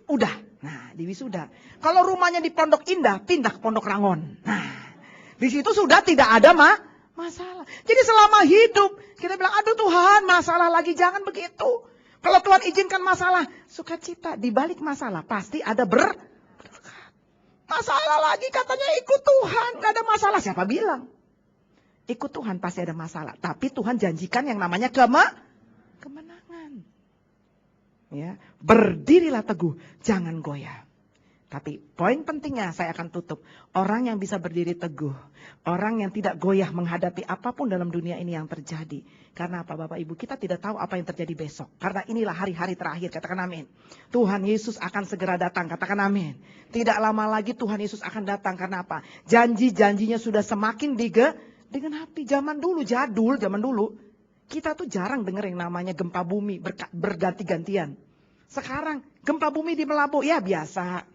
Udah. Nah, diwisuda. Kalau rumahnya di Pondok Indah, pindah ke Pondok Rangon. Nah, di situ sudah tidak ada masalah. Jadi selama hidup, kita bilang, aduh Tuhan, masalah lagi, jangan begitu. Kalau Tuhan izinkan masalah, sukacita. Di balik masalah, pasti ada berkat. Masalah lagi, katanya ikut Tuhan, gak ada masalah. Siapa bilang? Ikut Tuhan pasti ada masalah. Tapi Tuhan janjikan yang namanya kemenangan. Ya, berdirilah teguh, jangan goyah. Tapi poin pentingnya saya akan tutup. Orang yang bisa berdiri teguh, orang yang tidak goyah menghadapi apapun dalam dunia ini yang terjadi. Karena apa Bapak Ibu? Kita tidak tahu apa yang terjadi besok. Karena inilah hari-hari terakhir, katakan amin. Tuhan Yesus akan segera datang, katakan amin. Tidak lama lagi Tuhan Yesus akan datang. Karena apa? Janji-janjinya sudah semakin digenapi. Zaman dulu, zaman dulu. Kita tuh jarang dengar yang namanya gempa bumi berganti-gantian. Sekarang gempa bumi di Melabu, ya biasa.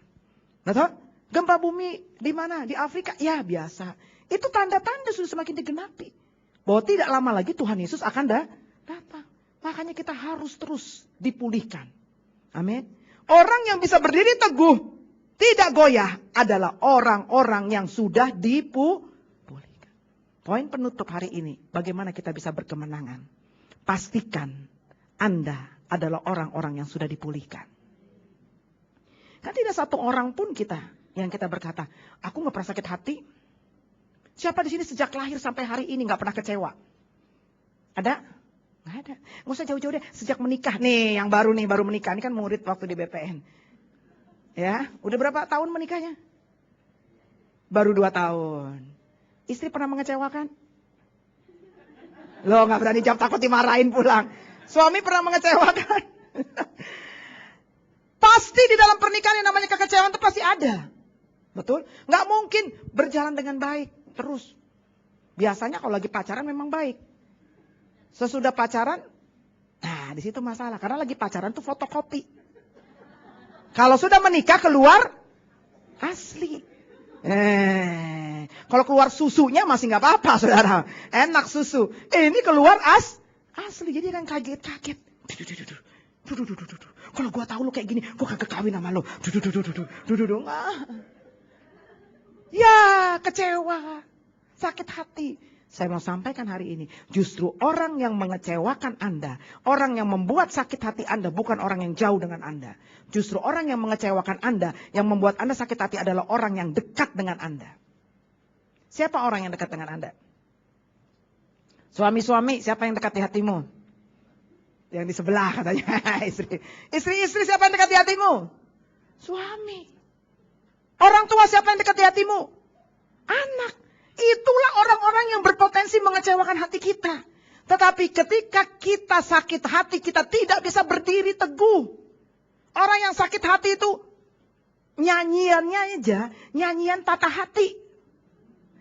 Betul? Gempa bumi di mana? Di Afrika, ya biasa. Itu tanda-tanda sudah semakin digenapi. Bahwa tidak lama lagi Tuhan Yesus akan datang. Makanya kita harus terus dipulihkan. Amin. Orang yang bisa berdiri teguh, tidak goyah adalah orang-orang yang sudah dipulihkan. Poin penutup hari ini, bagaimana kita bisa berkemenangan. Pastikan Anda adalah orang-orang yang sudah dipulihkan. Kan tidak satu orang pun yang kita berkata, aku gak pernah sakit hati. Siapa di sini sejak lahir sampai hari ini gak pernah kecewa? Ada? Gak ada. Gak usah jauh-jauh deh, sejak menikah nih, yang baru menikah. Ini kan murid waktu di BPN. Ya, udah berapa tahun menikahnya? Baru 2 tahun. Istri pernah mengecewakan? Loh, gak berani jawab, takut dimarahin pulang. Suami pernah mengecewakan? Pasti di dalam pernikahan yang namanya kekecewaan itu pasti ada. Betul? Gak mungkin berjalan dengan baik terus. Biasanya kalau lagi pacaran memang baik. Sesudah pacaran, nah di situ masalah. Karena lagi pacaran tuh fotokopi. Kalau sudah menikah keluar asli. Kalau keluar susunya masih nggak apa-apa, saudara. Enak susu. Ini keluar asli. Jadi kan kaget-kaget. Kalau gua tahu lu kayak gini, gua kagak kawin sama lu. Ya, kecewa. Sakit hati. Saya mau sampaikan hari ini, justru orang yang mengecewakan Anda, orang yang membuat sakit hati Anda bukan orang yang jauh dengan Anda. Justru orang yang mengecewakan Anda, yang membuat Anda sakit hati adalah orang yang dekat dengan Anda. Siapa orang yang dekat dengan Anda? Suami-suami, siapa yang dekat di hatimu? Yang di sebelah katanya, istri. Istri-istri, siapa yang dekat di hatimu? Suami. Orang tua, siapa yang dekat di hatimu? Anak. Itulah orang-orang yang berpotensi mengecewakan hati kita. Tetapi ketika kita sakit hati, kita tidak bisa berdiri teguh. Orang yang sakit hati itu nyanyiannya aja, nyanyian patah hati.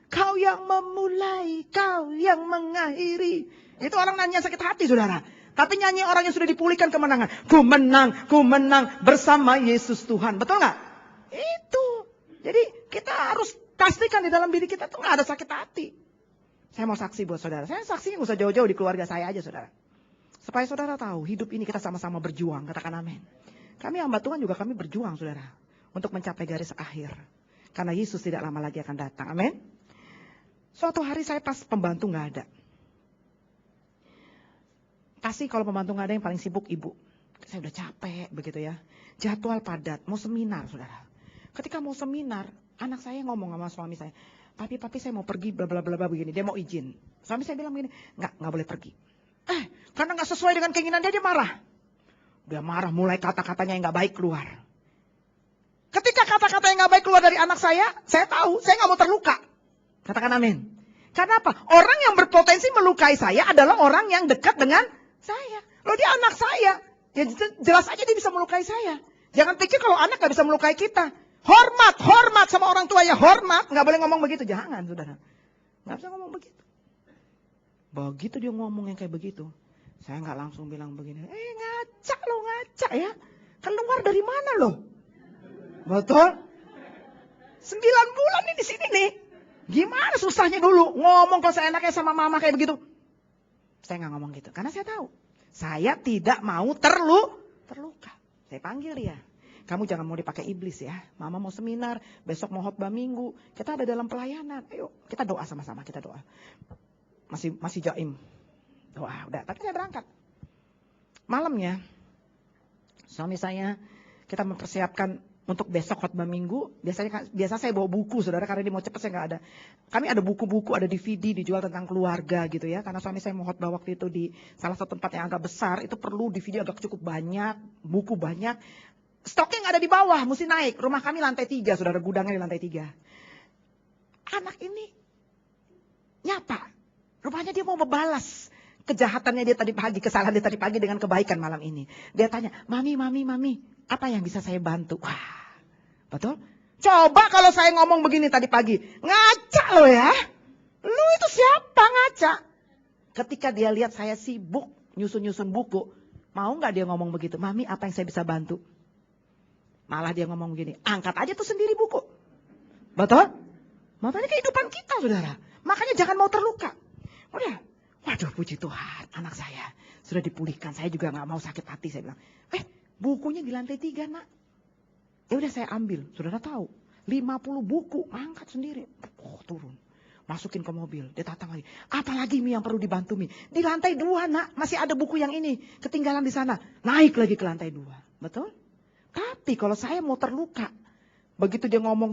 Kau yang memulai, kau yang mengakhiri. Itu orang nyanyian sakit hati, saudara. Tapi nyanyi orang yang sudah dipulihkan kemenangan. Ku menang bersama Yesus Tuhan. Betul nggak? Itu. Jadi kita harus pastikan di dalam diri kita tuh gak ada sakit hati. Saya mau saksi buat saudara. Saya saksinya gak usah jauh-jauh di keluarga saya aja, saudara. Supaya saudara tahu, hidup ini kita sama-sama berjuang. Katakan amin. Kami hamba Tuhan juga kami berjuang, saudara. Untuk mencapai garis akhir. Karena Yesus tidak lama lagi akan datang. Amin. Suatu hari saya pas pembantu gak ada. Pasti kalau pembantu gak ada yang paling sibuk ibu. Saya udah capek begitu ya. Jadwal padat, mau seminar, saudara. Ketika mau seminar, anak saya ngomong sama suami saya, papi saya mau pergi bla bla bla begini, dia mau izin. Suami saya bilang begini, nggak boleh pergi. Karena nggak sesuai dengan keinginan dia marah. Dia marah, mulai kata-katanya yang nggak baik keluar. Ketika kata-kata yang nggak baik keluar dari anak saya tahu, saya nggak mau terluka. Katakan amin. Karena apa? Orang yang berpotensi melukai saya adalah orang yang dekat dengan saya. Loh, dia anak saya, ya jelas aja dia bisa melukai saya. Jangan pikir kalau anak nggak bisa melukai kita. Hormat sama orang tua ya, hormat. Nggak boleh ngomong begitu, jangan saudara. Nggak bisa ngomong begitu. Begitu dia ngomong yang kayak begitu, saya nggak langsung bilang begini, ngaca ya. Keluar dari mana lo? Betul? 9 bulan nih di sini nih. Gimana susahnya dulu ngomong kalau seenaknya sama mama kayak begitu. Saya nggak ngomong gitu karena saya tahu saya tidak mau terluka. Saya panggil dia. Kamu jangan mau dipakai iblis ya. Mama mau seminar, besok mau khotbah minggu. Kita ada dalam pelayanan. Ayo kita doa sama-sama, kita doa. Masih jaim. Doa udah, tapi saya berangkat. Malamnya suami saya kita mempersiapkan untuk besok khotbah minggu. Biasa saya bawa buku saudara karena dia mau cepet saya nggak ada. Kami ada buku-buku, ada DVD dijual tentang keluarga gitu ya. Karena suami saya mau khotbah waktu itu di salah satu tempat yang agak besar, itu perlu DVD agak cukup banyak, buku banyak. Stoknya nggak ada di bawah, mesti naik. Rumah kami lantai 3, saudara, gudangnya di lantai 3. Anak ini nyapa, rupanya dia mau membalas kejahatannya dia tadi pagi, kesalahan dia tadi pagi dengan kebaikan malam ini. Dia tanya, mami, apa yang bisa saya bantu? Wah, betul? Coba kalau saya ngomong begini tadi pagi, ngaca lo ya. Lu itu siapa ngaca? Ketika dia lihat saya sibuk nyusun-nyusun buku, mau nggak dia ngomong begitu? Mami, apa yang saya bisa bantu? Malah dia ngomong begini, angkat aja tuh sendiri buku. Betul? Makanya kehidupan kita, saudara. Makanya jangan mau terluka. Udah, waduh puji Tuhan, anak saya sudah dipulihkan. Saya juga nggak mau sakit hati. Saya bilang, bukunya di lantai 3 nak. Ya udah saya ambil, saudara tahu. 50 buku, angkat sendiri. Oh turun, masukin ke mobil. Dia datang lagi. Apalagi Mi yang perlu dibantu Mi? Di lantai 2 nak, masih ada buku yang ini. Ketinggalan di sana. Naik lagi ke lantai 2. Betul? Tapi kalau saya mau terluka, begitu dia ngomong,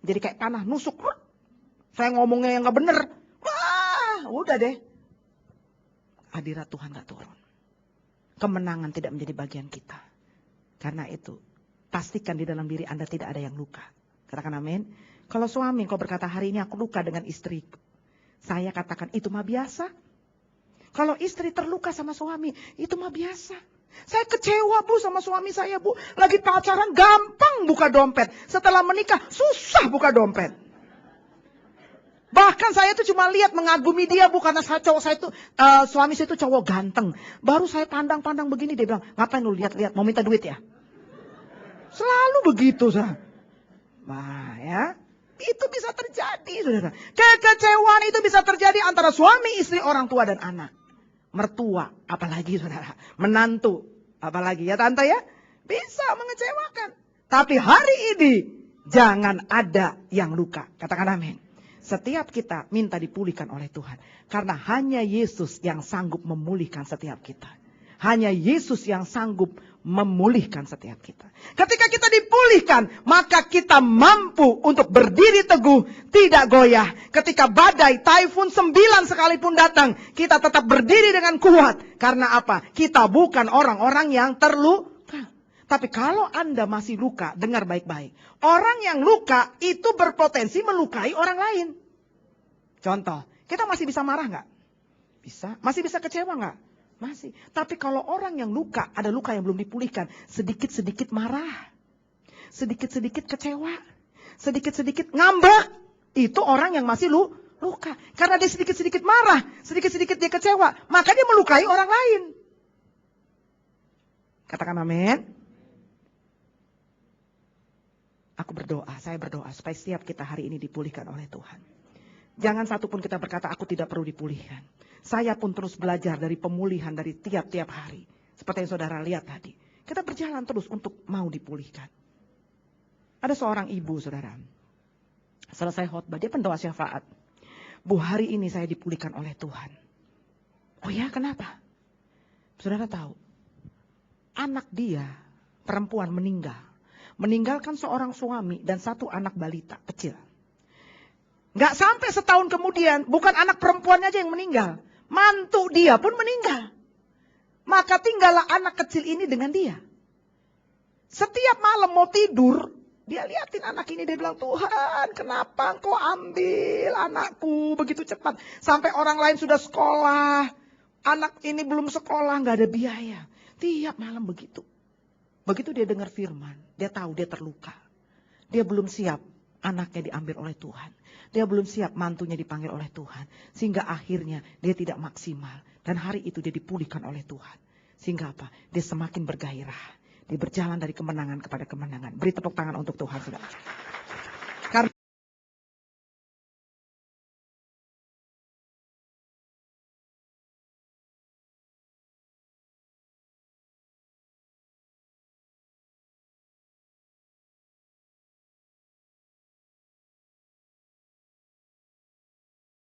jadi kayak panah, nusuk. Saya ngomongnya yang gak bener. Wah, udah deh. Hadirat Tuhan gak turun. Kemenangan tidak menjadi bagian kita. Karena itu, pastikan di dalam diri Anda tidak ada yang luka. Katakan amin. Kalau suami kau berkata hari ini aku luka dengan istriku, saya katakan itu mah biasa. Kalau istri terluka sama suami, itu mah biasa. Saya kecewa Bu sama suami saya Bu. Lagi pacaran gampang buka dompet. Setelah menikah susah buka dompet. Bahkan saya tuh cuma lihat mengagumi dia Bu. Karena cowok saya tuh suami saya tuh cowok ganteng. Baru saya pandang-pandang begini dia bilang, ngapain lu lihat-lihat mau minta duit ya? Selalu begitu saudara. Nah ya, itu bisa terjadi saudara. Kekecewaan itu bisa terjadi antara suami, istri, orang tua dan anak. Mertua, apalagi saudara, menantu, apalagi ya tante ya, bisa mengecewakan. Tapi hari ini jangan ada yang luka. Katakan amin. Setiap kita minta dipulihkan oleh Tuhan. Karena hanya Yesus yang sanggup memulihkan setiap kita. Hanya Yesus yang sanggup memulihkan setiap kita. Ketika kita dipulihkan, maka kita mampu untuk berdiri teguh, tidak goyah. Ketika badai, taifun 9 sekalipun datang, kita tetap berdiri dengan kuat. Karena apa? Kita bukan orang-orang yang terluka. Tapi kalau Anda masih luka, dengar baik-baik. Orang yang luka itu berpotensi melukai orang lain. Contoh, kita masih bisa marah nggak? Bisa. Masih bisa kecewa nggak? Masih. Tapi kalau orang yang luka, ada luka yang belum dipulihkan, sedikit-sedikit marah, sedikit-sedikit kecewa, sedikit-sedikit ngambek, itu orang yang masih luka. Karena dia sedikit-sedikit marah, sedikit-sedikit dia kecewa, maka dia melukai orang lain. Katakan amin. Aku berdoa, saya berdoa supaya setiap kita hari ini dipulihkan oleh Tuhan. Jangan satupun kita berkata aku tidak perlu dipulihkan. Saya pun terus belajar dari pemulihan dari tiap-tiap hari. Seperti yang saudara lihat tadi. Kita berjalan terus untuk mau dipulihkan. Ada seorang ibu saudara. Selesai khotbah, dia pendoa syafaat. Bu, hari ini saya dipulihkan oleh Tuhan. Oh ya, kenapa? Saudara tahu, anak dia perempuan meninggal. Meninggalkan seorang suami dan 1 anak balita kecil. Gak sampai setahun kemudian, bukan anak perempuannya aja yang meninggal. Mantu dia pun meninggal. Maka tinggallah anak kecil ini dengan dia. Setiap malam mau tidur, dia liatin anak ini. Dia bilang, Tuhan kenapa engkau ambil anakku begitu cepat. Sampai orang lain sudah sekolah. Anak ini belum sekolah, gak ada biaya. Tiap malam begitu. Begitu dia dengar firman, dia tahu dia terluka. Dia belum siap anaknya diambil oleh Tuhan. Dia belum siap mantunya dipanggil oleh Tuhan. Sehingga akhirnya dia tidak maksimal. Dan hari itu dia dipulihkan oleh Tuhan. Sehingga apa? Dia semakin bergairah. Dia berjalan dari kemenangan kepada kemenangan. Beri tepuk tangan untuk Tuhan, saudara.